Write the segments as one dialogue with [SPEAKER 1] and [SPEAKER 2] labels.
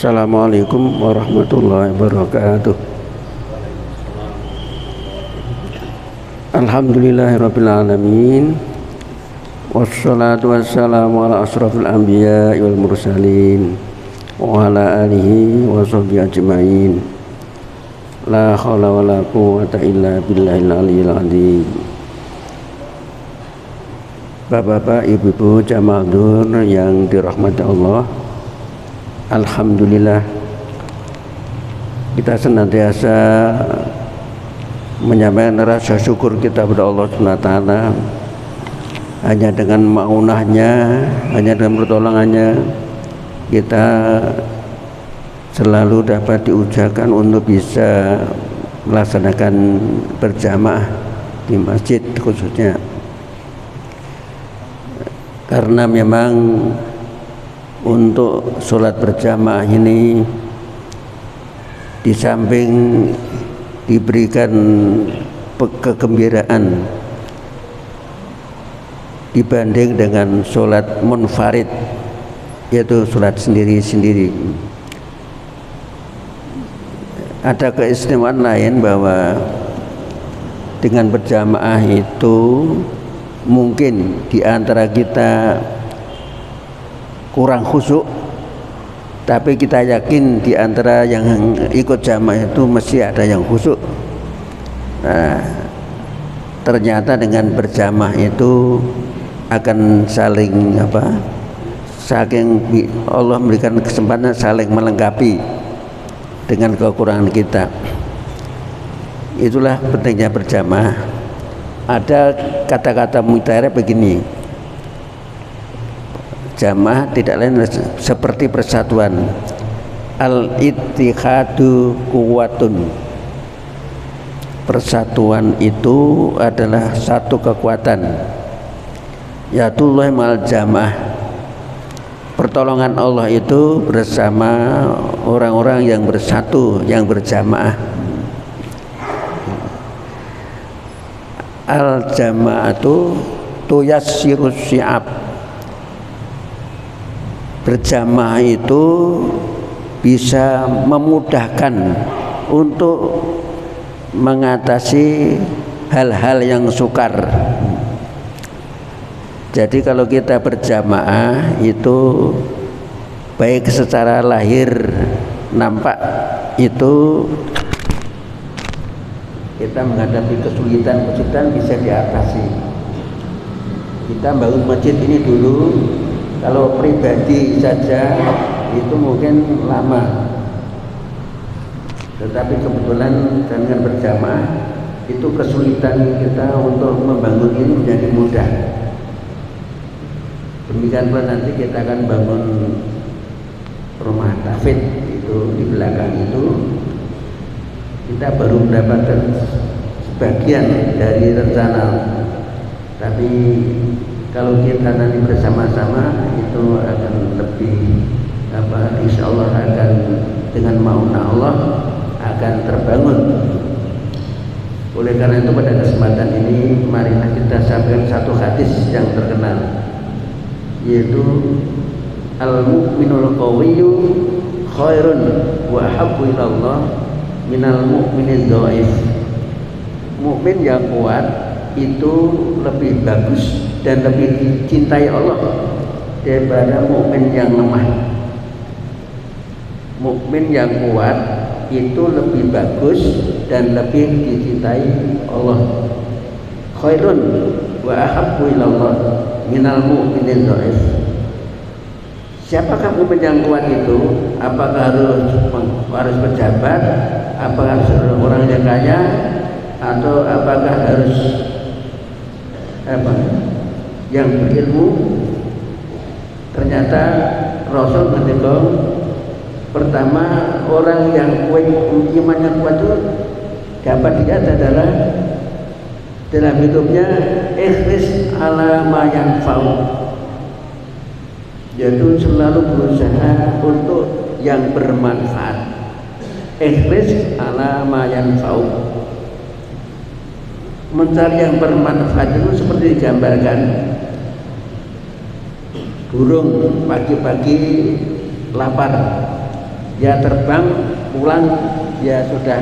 [SPEAKER 1] Assalamualaikum warahmatullahi wabarakatuh. Alhamdulillahirabbil alamin. Wassalatu wassalamu ala asrofil anbiya wal mursalin wa ala alihi wa sahbihi ajmain. La haula wala quwwata illa billahil aliyyil azim. Bapak-bapak, ibu-ibu, jamaah nur yang dirahmati Allah, alhamdulillah kita senantiasa menyampaikan rasa syukur kita kepada Allah SWT. Hanya dengan ma'unahnya, hanya dengan pertolongannya kita selalu dapat diujakan untuk bisa melaksanakan berjamaah di masjid khususnya, karena memang untuk sholat berjamaah ini di samping diberikan kegembiraan dibanding dengan sholat munfarid, yaitu sholat sendiri-sendiri, ada keistimewaan lain bahwa dengan berjamaah itu mungkin di antara kita kurang khusyuk, tapi kita yakin di antara yang ikut jamaah itu mesti ada yang khusyuk. Nah, ternyata dengan berjamaah itu akan saling Allah memberikan kesempatan saling melengkapi dengan kekurangan kita. Itulah pentingnya berjamaah. Ada kata-kata mutiara begini: jamaah tidak lain seperti persatuan. Al-ittihadu quwwatun. Persatuan itu adalah satu kekuatan. Yatullah ma'al jamaah. Pertolongan Allah itu bersama orang-orang yang bersatu, yang berjamaah. Al-jama'atu tuyassirus syi'ab. Berjamaah itu bisa memudahkan untuk mengatasi hal-hal yang sukar. Jadi kalau kita berjamaah itu baik secara lahir nampak itu kita menghadapi kesulitan bisa diatasi. Kita bangun masjid ini dulu, kalau pribadi saja itu mungkin lama, tetapi kebetulan dengan berjamaah itu kesulitan kita untuk membangun ini menjadi mudah. Demikian pula nanti kita akan bangun rumah tahfidz itu di belakang itu, kita baru mendapatkan sebagian dari rencana, tapi kalau kita nanti bersama-sama itu akan lebih insya Allah akan dengan maunya Allah akan terbangun. Oleh karena itu pada kesempatan ini marilah kita sampaikan satu hadis yang terkenal, yaitu al-mu'minul qawiyyu khairun wa habbu ilallah minal mu'minid dhaif. Mukmin yang kuat itu lebih bagus dan lebih dicintai Allah daripada mukmin yang lemah. Mukmin yang kuat itu lebih bagus dan lebih dicintai Allah. Khairun wa ahabbu ilallah minal mu'minin dhaif. Siapakah mukmin yang kuat itu? Apakah harus pejabat? Apakah harus orang yang kaya? Atau apakah harus yang berilmu? Ternyata Rasul mengatakan, pertama orang yang imannya kuat itu dapat dilihat adalah dalam hidupnya ikhlas ala ma yanfa'u, yaitu selalu berusaha untuk yang bermanfaat. Ikhlas ala ma yanfa'u, mencari yang bermanfaat itu seperti digambarkan burung pagi-pagi lapar, dia terbang pulang dia sudah.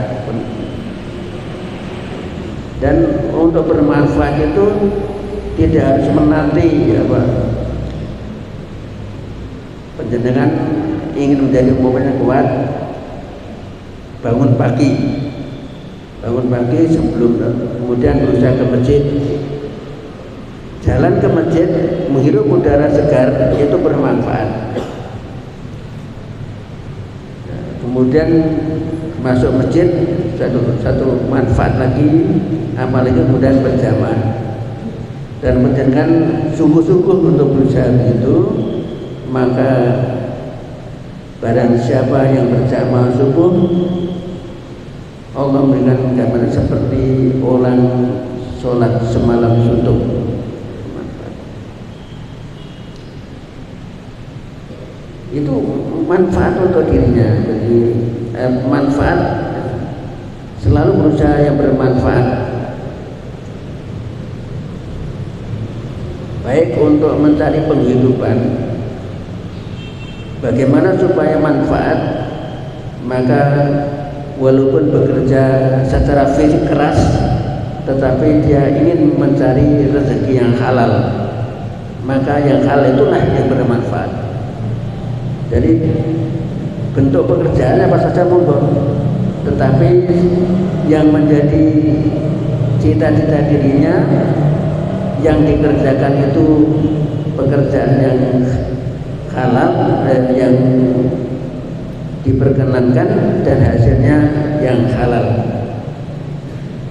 [SPEAKER 1] Dan untuk bermanfaat itu tidak harus menanti penjenengan ingin menjadi umpamanya kuat, bangun pagi sebelum kemudian berusaha ke masjid, jalan ke masjid menghirup udara segar itu bermanfaat. Kemudian masuk masjid satu manfaat lagi, apalagi kemudian berjamaah. Dan menjadikan sungguh-sungguh untuk berusaha itu, maka barang siapa yang berjamaah subuh, Allah memberikan gambaran seperti orang sholat semalam suntuk. Itu manfaat untuk dirinya. Jadi manfaat selalu berusaha yang bermanfaat, baik untuk mencari penghidupan. Bagaimana supaya manfaat? Maka walaupun bekerja secara fisik keras, tetapi dia ingin mencari rezeki yang halal, maka yang halal itulah yang bermanfaat. Jadi bentuk pekerjaannya apa saja monggo, tetapi yang menjadi cita-cita dirinya yang dikerjakan itu pekerjaan yang halal, yang diperkenankan dan hasilnya yang halal,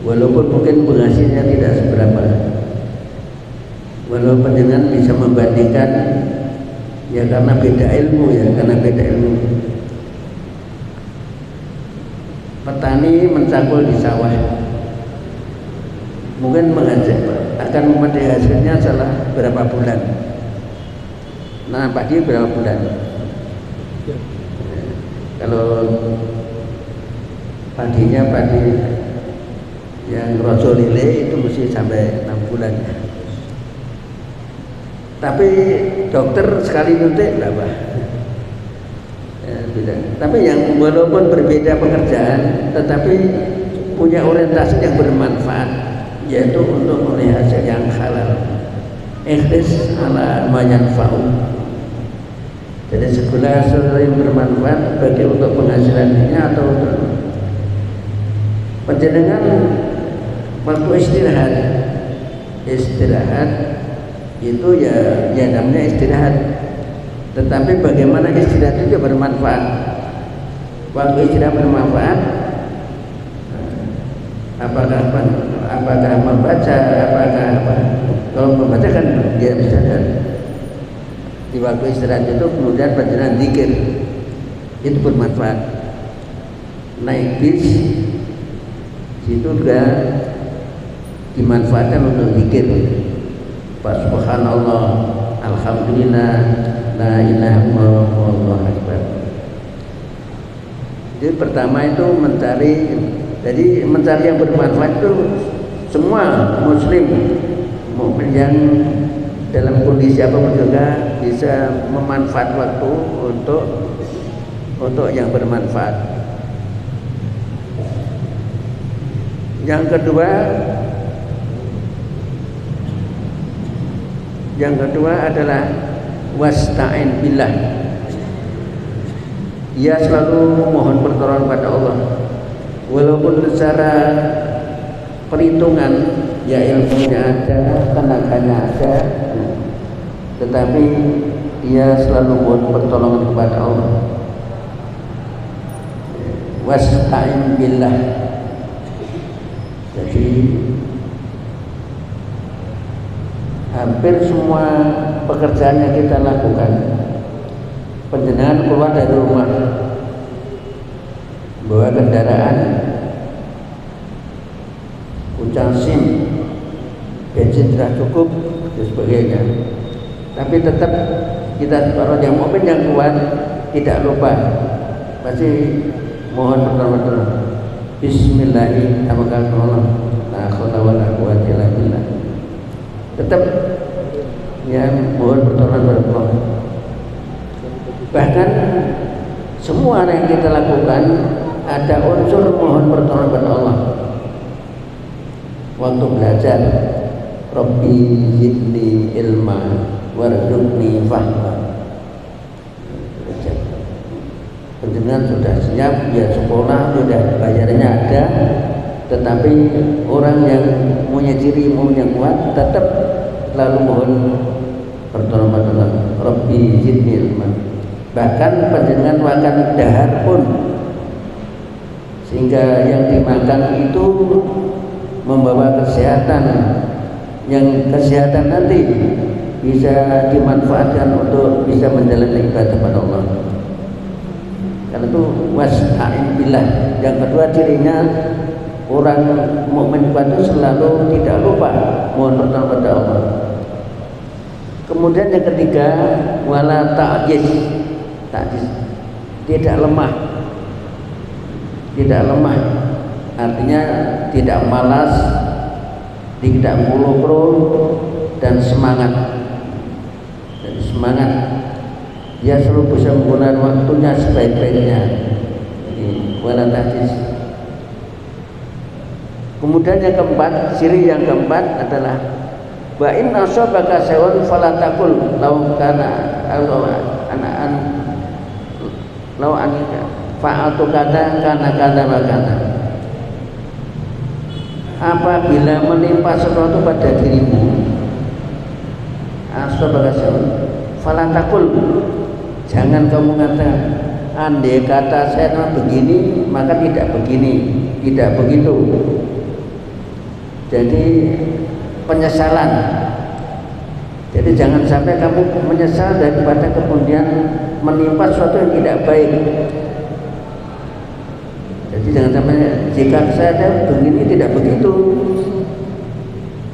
[SPEAKER 1] walaupun mungkin penghasilnya tidak seberapa. Walaupun panjenengan bisa membandingkan ya karena beda ilmu, petani mencakul di sawah mungkin akan memetik hasilnya setelah berapa bulan, padi berapa bulan. Kalau padi yang rojo lele itu mesti sampai 6 bulan. Tapi dokter sekali nyuntik berapa? Beda. Tapi yang walaupun berbeda pekerjaan, tetapi punya orientasi yang bermanfaat, yaitu untuk meraih hasil yang halal. Ikhlas ala ma yanfa'u. Jadi segala sesuatu yang bermanfaat bagi untuk penghasilannya atau untuk penjenengan waktu istirahat itu ya namanya istirahat. Tetapi bagaimana istirahat itu bermanfaat? Waktu istirahat bermanfaat, apakah membaca, kalau membaca kan dia bisa di waktu istirahat itu kemudian panjenengan zikir, itu bermanfaat. Naik bis itu juga dimanfaatkan untuk zikir. Pak subhanallah, alhamdulillah, la ilaha illallah, wallahu akbar. Jadi pertama itu mencari yang bermanfaat itu semua muslim mukmin yang dalam kondisi apapun juga bisa memanfaat waktu untuk yang bermanfaat. Yang kedua adalah wasta'in billah. Dia selalu mohon pertolongan pada Allah, walaupun secara perhitungan ya ilmunya ada, tenaganya ada, tetapi dia selalu mohon pertolongan kepada Allah. Wasta'in billah. Jadi hampir semua pekerjaan yang kita lakukan, panjenengan keluar dari rumah bawa kendaraan, puncang SIM, bensin sudah cukup dan sebagainya, tapi tetap kita kalau yang mukmin yang kuat tidak lupa pasti mohon pertolongan. Bismillahirrahmanirrahim. La haula wala quwwata illa billah. Tetap ya mohon pertolongan kepada Allah. Bahkan semua yang kita lakukan ada unsur mohon pertolongan kepada Allah. Waktu belajar, Rabbi zidni ilma warzuqni fahma. Penjenengan sudah siap, ya sekolah sudah bayarnya ada, tetapi orang yang punya ciri iman yang kuat tetap lalu mohon pertolongan kepada Allah. Rabbi zidni ilma. Bahkan penjenengan makan dahar pun, sehingga yang dimakan itu membawa kesehatan, yang kesehatan nanti bisa dimanfaatkan untuk bisa menjalani ibadah kepada Allah. Karena itu wasta'in billah. Yang kedua cirinya orang mukmin itu selalu tidak lupa mohon pertolongan kepada Allah. Kemudian yang ketiga, wala ta'jiz, tidak lemah. Tidak lemah artinya tidak malas, tidak muluk-muluk, dan semangat. Dia selalu bisa menggunakan waktunya sebaik-baiknya. Wala ta'jiz. Kemudian yang keempat, ciri yang keempat adalah wa inna sabaka sawun fala taqul law kana an law an fa'atu kada kana wa kana. Apabila menimpa sesuatu pada dirimu, asabaka sawun fala taqul, jangan kamu katakan andai kata saya begini maka tidak begini, tidak begitu. Jadi penyesalan. Jadi jangan sampai kamu menyesal daripada kemudian menimpa sesuatu yang tidak baik. Jadi jangan sampai jika saya begini tidak begitu,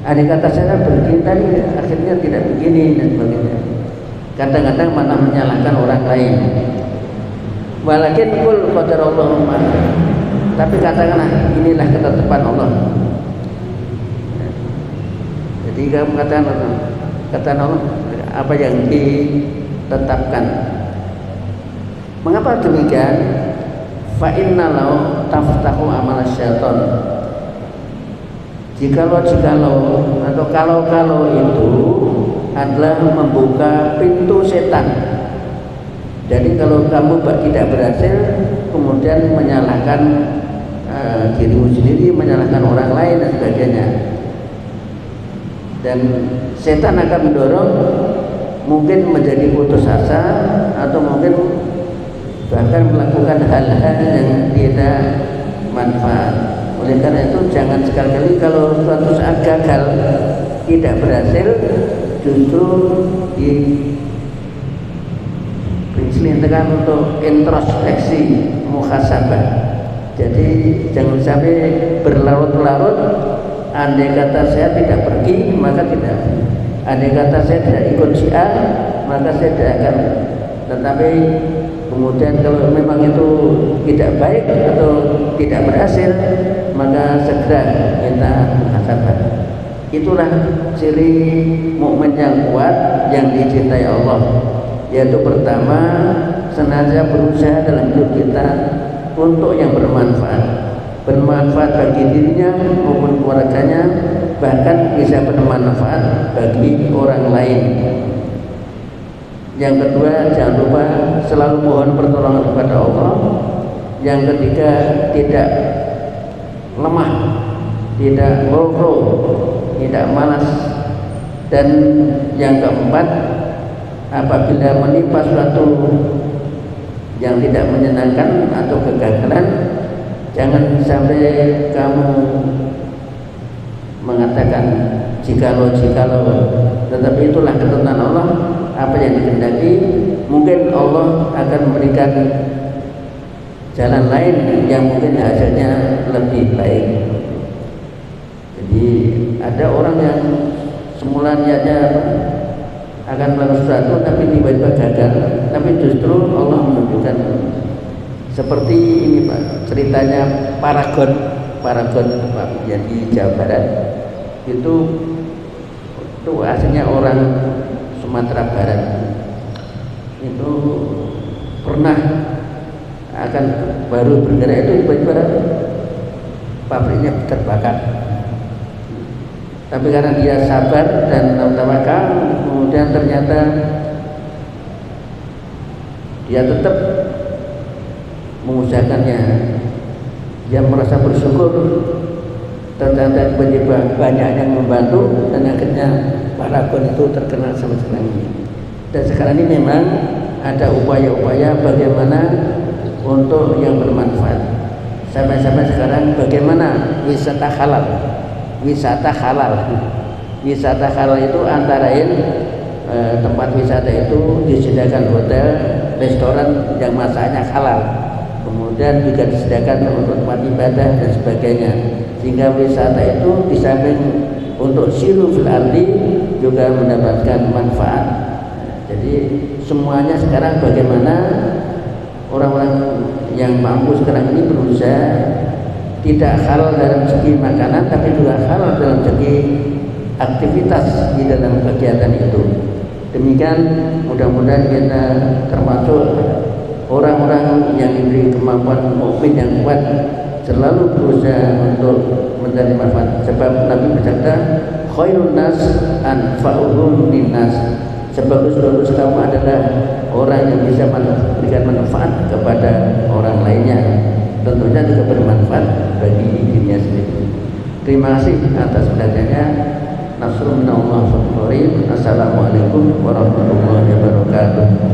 [SPEAKER 1] ada kata saya begini tadi akhirnya tidak begini dan sebagainya. Kadang-kadang malah menyalahkan orang lain. Walakin kul qadarullah, tapi katakanlah inilah ketetapan Allah. Jadi kamu katakan Allah apa yang ditetapkan. Mengapa demikian? Fa inna law taftahu amal syaitan. Jikalau atau kalau itu adalah membuka pintu setan. Jadi kalau kamu tidak berhasil, kemudian menyalahkan dirimu sendiri, menyalahkan orang lain dan sebagainya. Dan setan akan mendorong mungkin menjadi putus asa atau mungkin bahkan melakukan hal-hal yang tidak manfaat. Oleh karena itu jangan sekali-kali kalau suatu saat gagal, tidak berhasil, justru diperintahkan untuk introspeksi, muhasabah. Jadi jangan sampai berlarut-larut. Andai kata saya tidak pergi, maka tidak. Andai kata saya tidak ikut syiar, maka saya tidak akan. Tetapi kemudian kalau memang itu tidak baik atau tidak berhasil, maka segera minta muhasabah. Itulah ciri mukmin yang kuat yang dicintai Allah. Yaitu pertama, senantiasa berusaha dalam hidup kita untuk yang bermanfaat bagi dirinya maupun keluarganya, bahkan bisa bermanfaat bagi orang lain. Yang kedua, jangan lupa selalu mohon pertolongan kepada Allah. Yang ketiga, tidak lemah, tidak loro, tidak malas. Dan yang keempat, apabila menimpa suatu yang tidak menyenangkan atau kegagalan, jangan sampai kamu mengatakan jikalau, tetapi itulah ketentuan Allah. Apa yang dikehendaki, mungkin Allah akan memberikan jalan lain yang mungkin hasilnya lebih baik. Jadi ada orang yang semula niatnya akan melakukan sesuatu tapi tiba-tiba gagal, tapi justru Allah menunjukkan. Seperti ini Pak, ceritanya Paragon Pak, yang di Jawa Barat itu aslinya orang Sumatera Barat. Itu pernah akan baru bergerak itu tiba-tiba pabriknya terbakar. Tapi karena dia sabar dan tawakal, kemudian ternyata dia tetap mengusahakannya. Dia merasa bersyukur, ternyata tiba-tiba banyak yang membantu, dan akhirnya paragon itu terkenal sampai sekarang ini. Dan sekarang ini memang ada upaya-upaya bagaimana untuk yang bermanfaat. Sampai-sampai sekarang bagaimana wisata halal. Wisata halal. Wisata halal itu antara lain tempat wisata itu disediakan hotel, restoran yang masaknya halal. Kemudian juga disediakan untuk tempat ibadah dan sebagainya. Sehingga wisata itu di samping untuk siru fil ardi juga mendapatkan manfaat. Jadi semuanya sekarang bagaimana orang-orang yang mampu sekarang ini berusaha tidak halal dalam segi makanan, tapi juga halal dalam segi aktivitas di dalam kegiatan itu. Demikian mudah-mudahan kita termasuk orang-orang yang diberi kemampuan mukmin yang kuat, selalu berusaha untuk mencari manfaat. Sebab Nabi bersabda, khairun nas anfa'uhum linnas. Sebagus-bagus kamu adalah orang yang bisa memberikan manfaat kepada orang lainnya, tentunya juga bermanfaat bagi dirinya sendiri. Terima kasih atas perhatiannya. Nasrullah. Assalamualaikum warahmatullahi wabarakatuh.